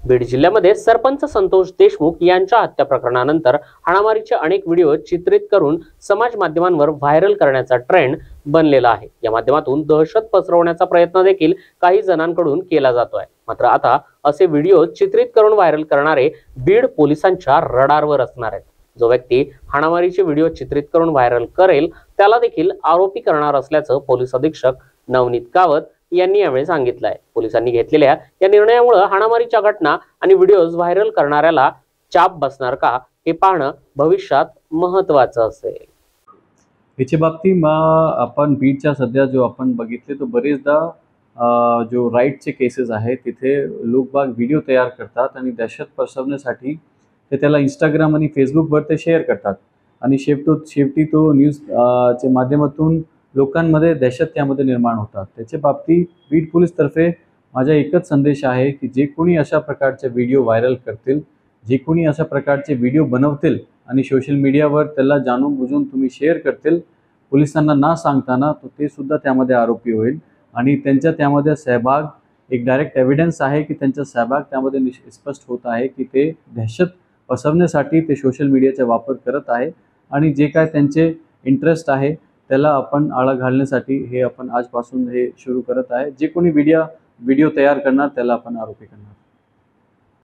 बीड जिल्ह्यामध्ये सरपंच संतोष देशमुख यांच्या हत्या प्रकरणानंतर हाणामारीचे अनेक व्हिडिओ चित्रित करून समाज माध्यमांवर व्हायरल करण्याचा ट्रेंड बनलेला आहे। या माध्यमातून दहशत पसरवण्याचा प्रयत्न देखील काही जणांकडून केला जातोय। मात्र आता असे व्हिडिओ चित्रित करून व्हायरल करणारे बीड पोलिसांच्या रडारवर असणार आहेत। जो व्यक्ती हाणामारीचे व्हिडिओ चित्रित करून व्हायरल करेल त्याला देखील आरोपी करणार असल्याचं पोलीस अधीक्षक नवनीत कावत यांनी यावेळी सांगितलंय। पोलिसांनी घेतलेल्या या निर्णयामुळे हाणामारीच्या घटना आणि व्हिडिओज व्हायरल करणाऱ्याला चाप बसणार का हे पाहणं भविष्यात महत्त्वाचं असेल। याच्या बाबतीत आपण बीडच्या सध्या जो आपण बघितले तो बरेचदा जो राईटचे केसेस आहेत तिथे लोकबाग व्हिडिओ तयार करतात आणि दहशत पसरवण्यासाठी ते त्याला इंस्टाग्राम आणि फेसबुकवर ते शेअर करतात आणि शेवटी तो न्यूज च्या माध्यमातून लोकांमध्ये दहशत त्यामध्ये निर्माण होतात। त्याच्या बाबतीत बीड पोलीसतर्फे माझा एकच संदेश आहे की जे कोणी अशा प्रकारचे व्हिडिओ व्हायरल करतील, जे कोणी अशा प्रकारचे व्हिडिओ बनवतील आणि सोशल मीडियावर त्याला जाणून बुजून तुम्ही शेअर करतील पोलिसांना ना सांगताना, तो ते सुद्धा त्यामध्ये आरोपी होईल आणि त्यांच्या त्यामध्ये सहभाग एक डायरेक्ट एव्हिडन्स आहे की त्यांचा सहभाग त्यामध्ये स्पष्ट होत आहे की ते दहशत पसरवण्यासाठी ते सोशल मीडियाचा वापर करत आहे आणि जे काय त्यांचे इंटरेस्ट आहे त्याला आपण आळा घालण्यासाठी हे आपण आजपासून हे सुरू करत आहे। जे कोणी व्हिडिओ तयार करणार त्याला आपण आरोपी करणार।